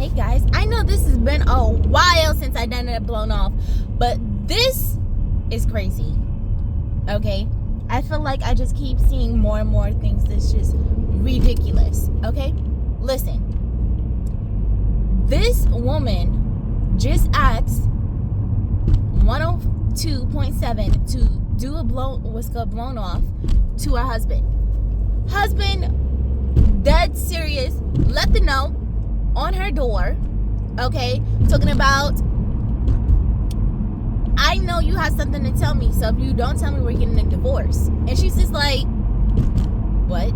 Hey guys, I know this has been a while since I done it blown off, but this is crazy. Okay, I feel like I just keep seeing more and more things that's just ridiculous. Okay, listen, this woman just asked 102.7 to do what's called blown off to her husband. Dead serious, left the note on her door, okay, talking about, I know you have something to tell me, so if you don't tell me, we're getting a divorce. And she's just like, what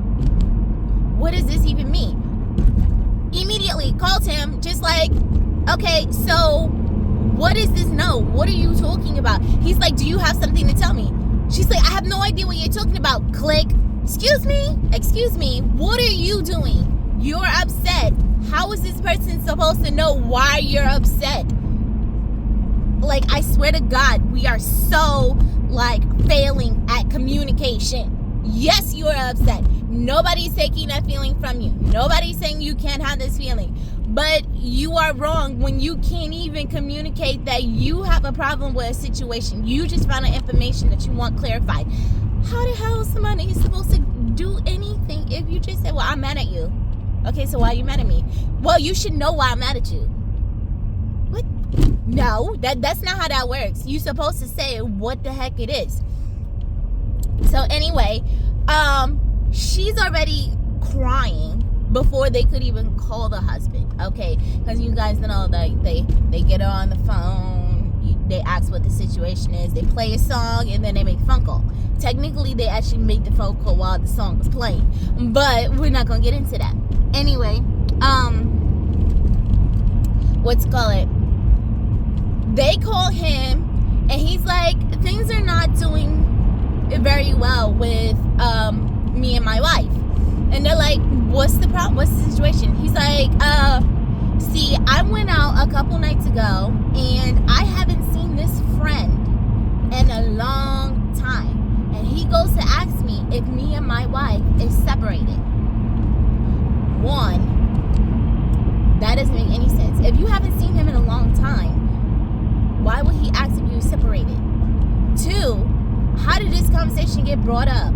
does this even mean? Immediately called him, just like, okay, so what is this note? What are you talking about? He's like, do you have something to tell me? She's like, I have no idea what you're talking about. Click. Excuse me, what are you doing? You're upset. How is this person supposed to know why you're upset? Like, I swear to God, we are so, failing at communication. Yes, you are upset. Nobody's taking that feeling from you. Nobody's saying you can't have this feeling. But you are wrong when you can't even communicate that you have a problem with a situation. You just found out information that you want clarified. How the hell is somebody supposed to do anything if you just say, well, I'm mad at you? Okay, so why are you mad at me? Well, you should know why I'm mad at you. What? No, that's not how that works. You're supposed to say what the heck it is. So anyway, she's already crying before they could even call the husband, okay? Because you guys know that they get her on the phone, they ask what the situation is, they play a song, and then they make a phone call. Technically, they actually made the phone call while the song was playing, but we're not gonna get into that. Anyway, they call him, and he's like, things are not doing very well with me and my wife. And they're like, what's the problem? What's the situation? He's like, see, I went out a couple nights ago, and I haven't seen this friend in a long time. And he goes to ask me if me and my wife is separated. One, that doesn't make any sense. If you haven't seen him in a long time, why would he ask if you're separated? Two, how did this conversation get brought up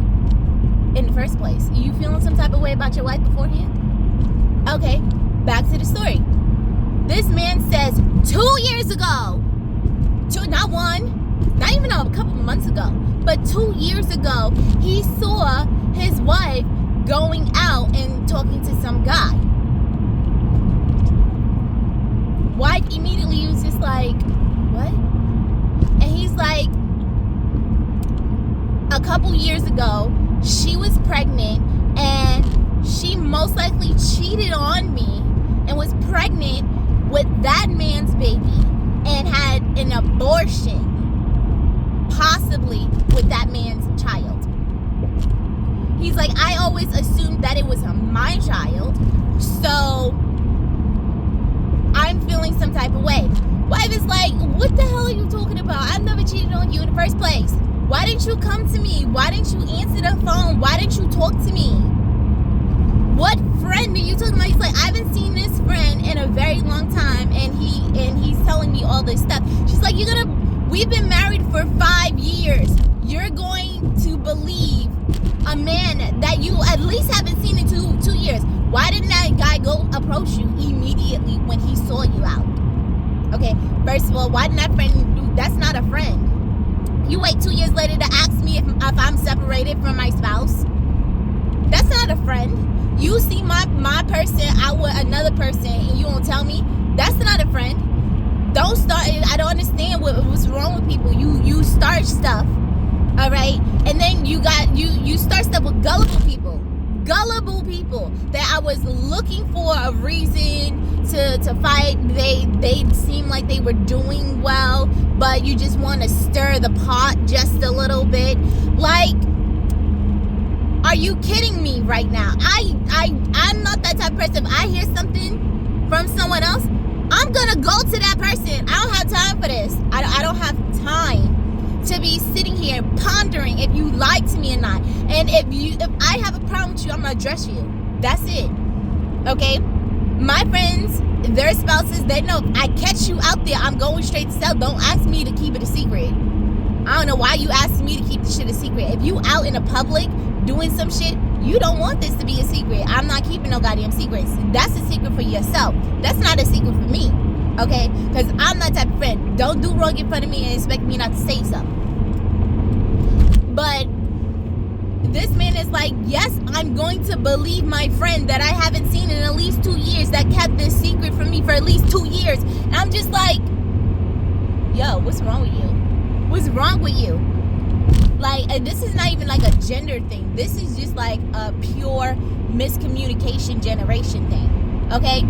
in the first place? Are you feeling some type of way about your wife beforehand? Okay, back to the story. This man says 2 years ago, not one, not even a couple of months ago, but 2 years ago, he saw his wife going out and talking to some guy. Wife immediately was just like, what? And he's like, a couple years ago, she was pregnant, and she most likely cheated on me and was pregnant with that man's baby and had an abortion, possibly with that man's child. He's like, I always assumed that it was my child, so I'm feeling some type of way. Wife is like, what the hell are you talking about? I've never cheated on you in the first place. Why didn't you come to me? Why didn't you answer the phone? Why didn't you talk to me? What friend are you talking about? He's like, I haven't seen this friend in a very long time, and he's telling me all this stuff. She's like, we've been married for 5 years. You're going to believe a man that you at least haven't seen in two years. Why didn't that guy go approach you immediately when he saw you out? Okay, first of all, why didn't that friend do? That's not a friend. You wait 2 years later to ask me if I'm separated from my spouse. That's not a friend. You see my person out with another person and you don't tell me. That's not a friend. Don't start. I don't understand what's wrong with people. You start stuff, all right, and then you start stuff with gullible people that I was looking for a reason to fight. They seem like they were doing well, but you just want to stir the pot just a little bit. Like, are you kidding me right now? I'm not that type of person. If I hear something from someone else, I'm gonna go to that person. I don't have time for this. I don't have time to be sitting here pondering if you lied to me or not. And if I have a problem with you, I'm gonna address you. That's it. Okay? My friends, their spouses, they know I catch you out there, I'm going straight to cell. Don't ask me to keep it a secret. I don't know why you asked me to keep the shit a secret. If you out in the public doing some shit, you don't want this to be a secret. I'm not keeping no goddamn secrets. That's a secret for yourself. That's not a secret for me. Okay? Because I'm that type of friend. Don't do wrong in front of me and expect me not to say something. But this man is like, yes, I'm going to believe my friend that I haven't seen in at least 2 years that kept this secret from me for at least 2 years. And I'm just like, yo, what's wrong with you? What's wrong with you? Like, and this is not even like a gender thing. This is just like a pure miscommunication generation thing. Okay?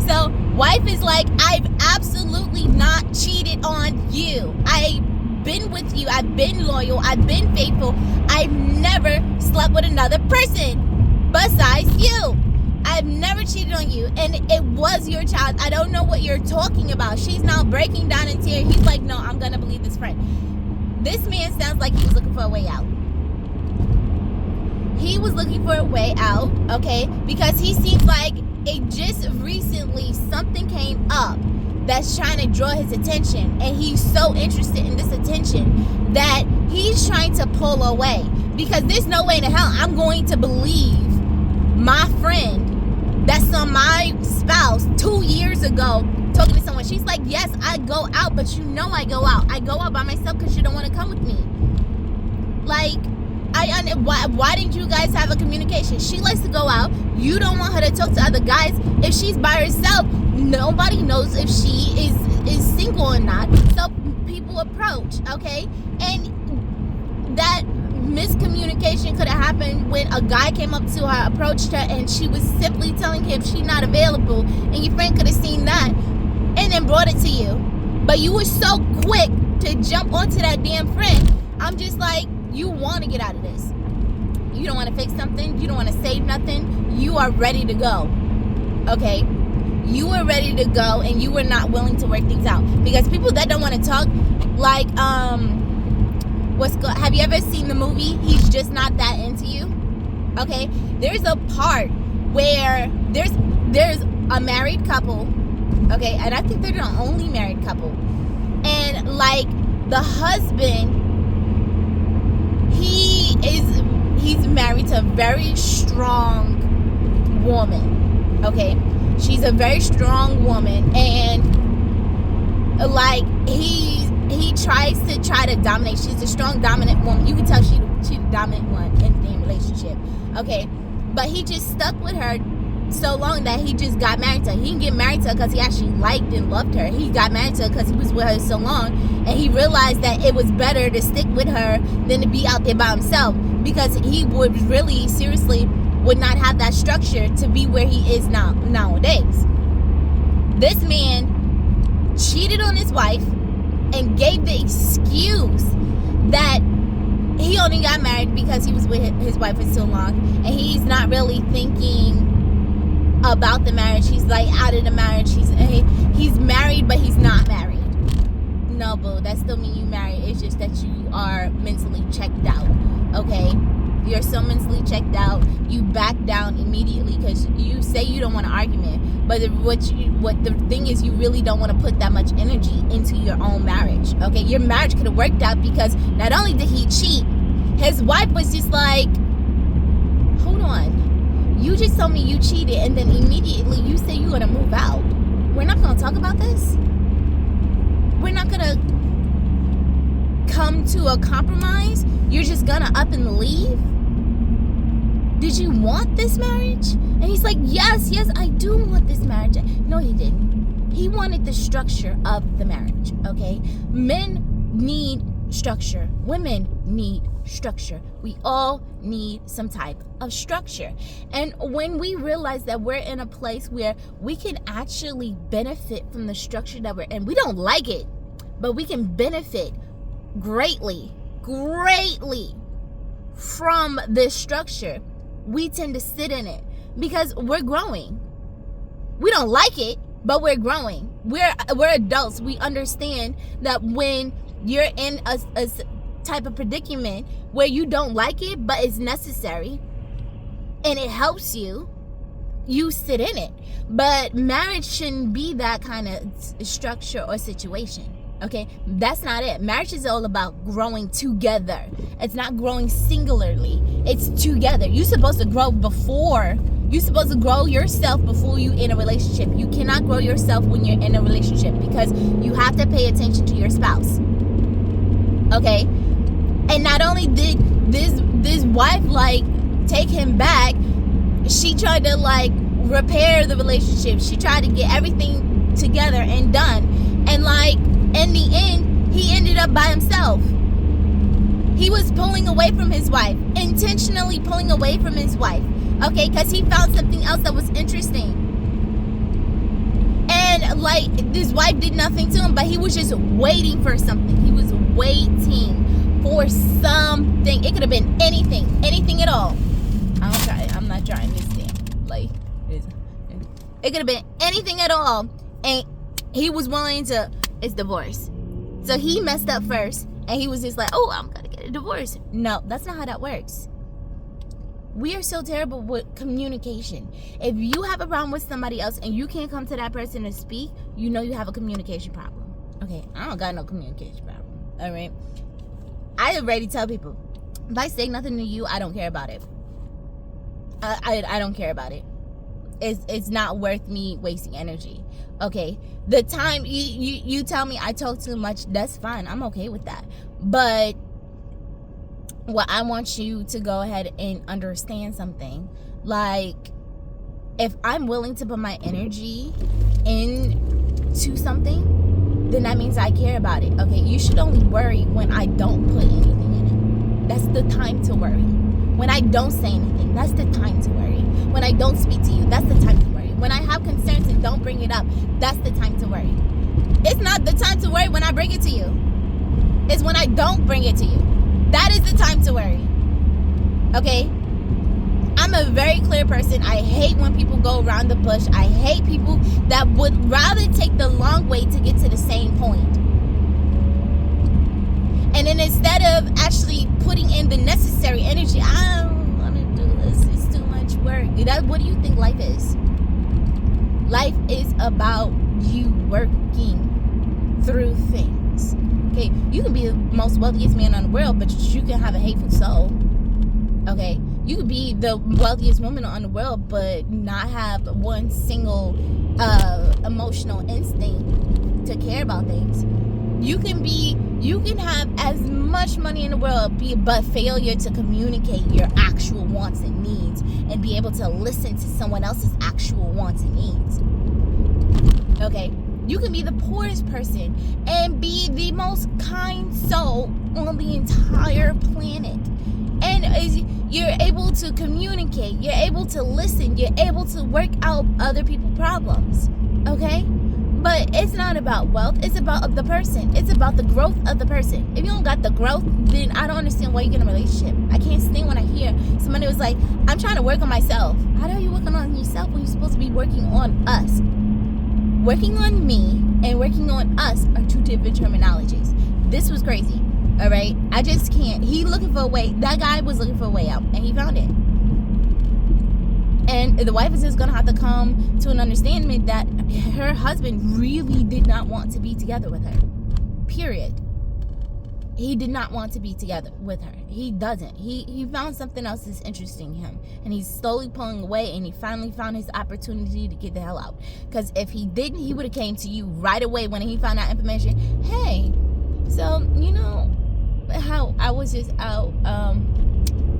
So, wife is like, I've absolutely not cheated on you. I've been with you. I've been loyal. I've been faithful. I've never slept with another person besides you. I've never cheated on you. And it was your child. I don't know what you're talking about. She's now breaking down in tears. He's like, no, I'm going to believe this friend. This man sounds like he was looking for a way out. He was looking for a way out, okay? Because he seems like it just recently something came up that's trying to draw his attention. And he's so interested in this attention that he's trying to pull away. Because there's no way in hell I'm going to believe my friend that saw my spouse 2 years ago talking to someone. She's like, yes, I go out, but you know I go out. I go out by myself because you don't want to come with me. Like, why didn't you guys have a communication? She likes to go out. You don't want her to talk to other guys. If she's by herself, nobody knows if she is single or not. So people approach, okay? And that miscommunication could have happened when a guy came up to her, approached her, and she was simply telling him she's not available, and your friend could have seen that and then brought it to you. But you were so quick to jump onto that damn friend. I'm just like, you want to get out of this. You don't want to fix something. You don't want to save nothing. You are ready to go. Okay? You were ready to go, and you were not willing to work things out. Because people that don't want to talk, like, have you ever seen the movie He's Just Not That Into You? Okay? There's a part where there's a married couple, okay? And I think they're the only married couple. And, like, the husband, he's married to a very strong woman, okay? She's a very strong woman, and like he tries to dominate. She's a strong, dominant woman. You can tell she's the dominant one in the relationship, okay? But he just stuck with her so long that he just got married to her. He didn't get married to her because he actually liked and loved her. He got married to her because he was with her so long, and he realized that it was better to stick with her than to be out there by himself, because he would really, seriously, would not have that structure to be where he is nowadays. This man cheated on his wife and gave the excuse that he only got married because he was with his wife for so long, and he's not really thinking about the marriage. He's like out of the marriage. He's married, but he's not married. No, boo, that still means you married. It's just that you are mentally checked out. Okay, you're so mentally checked out. You back down immediately because you say you don't want an argument, but what the thing is, you really don't want to put that much energy into your own marriage. Okay, your marriage could have worked out because not only did he cheat, his wife was just like, hold on, you just told me you cheated, and then immediately you say you're gonna move out. We're not gonna talk about this. We're not gonna come to a compromise. You're just gonna up and leave. Did you want this marriage? And he's like, yes, I do want this marriage. No, he didn't. He wanted the structure of the marriage, okay? Men need structure. Women need structure. We all need some type of structure. And when we realize that we're in a place where we can actually benefit from the structure that we're in, we don't like it, but we can benefit greatly from this structure, we tend to sit in it because we're growing. We don't like it, but we're growing. We're adults. We understand that when you're in a type of predicament where you don't like it, but it's necessary and it helps you, you sit in it. But marriage shouldn't be that kind of structure or situation. Okay, that's not it. Marriage is all about growing together. It's not growing singularly. It's together. You're supposed to grow yourself before you in a relationship. You cannot grow yourself when you're in a relationship because you have to pay attention to your spouse. Okay, and not only did this wife like take him back, she tried to like repair the relationship. She tried to get everything together and done, and like in the end, he ended up by himself. He was pulling away from his wife, intentionally pulling away from his wife, okay, because he found something else that was interesting. And like this wife did nothing to him, but he was just waiting for something. He was waiting for something. It could have been anything at all. I'm not trying this thing. Like it could have been anything at all, and he was willing to. It's divorce. So he messed up first, and he was just like, oh, I'm gonna get a divorce. No, that's not how that works. We are so terrible with communication. If you have a problem with somebody else and you can't come to that person to speak, you know you have a communication problem. Okay, I don't got no communication problem. All right, I already tell people, if I say nothing to you, I don't care about it. I don't care about it. It's not worth me wasting energy. Okay, the time you tell me I talk too much, that's fine. I'm okay with that. But what I want you to go ahead and understand something. Like, if I'm willing to put my energy into something, then that means I care about it. Okay, you should only worry when I don't put anything in it. That's the time to worry. When I don't say anything, that's the time to worry. When I don't speak to you, that's the time to worry. When I have concerns and don't bring it up, that's the time to worry. It's not the time to worry when I bring it to you. It's when I don't bring it to you. That is the time to worry. Okay? I'm a very clear person. I hate when people go around the bush. I hate people that would rather take the long way to get to the same point. And then instead of actually putting in the necessary energy, I don't want to do this. It's too much work. What do you think life is? Life is about you working through things. Okay, you can be the most wealthiest man in the world, but you can have a hateful soul. Okay, you could be the wealthiest woman in the world, but not have one single emotional instinct to care about things. You can have as much money in the world, but failure to communicate your actual wants and needs and be able to listen to someone else's actual wants and needs. Okay, you can be the poorest person and be the most kind soul on the entire planet. And you're able to communicate, you're able to listen, you're able to work out other people's problems. Okay? But it's not about wealth. It's about the person. It's about the growth of the person. If you don't got the growth, then I don't understand why you get in a relationship. I can't stand when I hear somebody was like, I'm trying to work on myself. How the hell are you working on yourself when you're supposed to be working on us? Working on me and working on us are two different terminologies. This was crazy. All right? I just can't. He looking for a way. That guy was looking for a way out, and he found it. And the wife is just going to have to come to an understanding that her husband really did not want to be together with her. Period. He did not want to be together with her. He doesn't. He found something else that's interesting him. And he's slowly pulling away, and he finally found his opportunity to get the hell out. Because if he didn't, he would have came to you right away when he found out information. Hey, so, you know, how I was just out,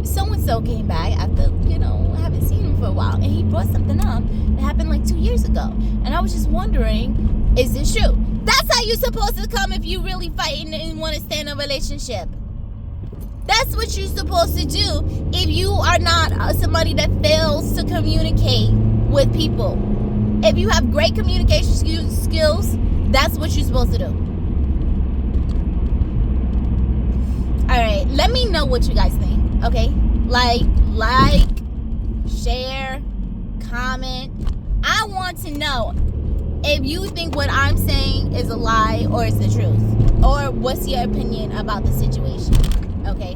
so-and-so came back after, you know, I haven't seen him for a while, and he brought something up that happened like 2 years ago, and I was just wondering, is this true? That's how you're supposed to come if you really fighting and want to stay in a relationship. That's what you're supposed to do if you are not somebody that fails to communicate with people. If you have great communication skills, that's what you're supposed to do. Alright, let me know what you guys think. Okay, like, share, comment. I want to know if you think what I'm saying is a lie or is the truth, or what's your opinion about the situation. Okay,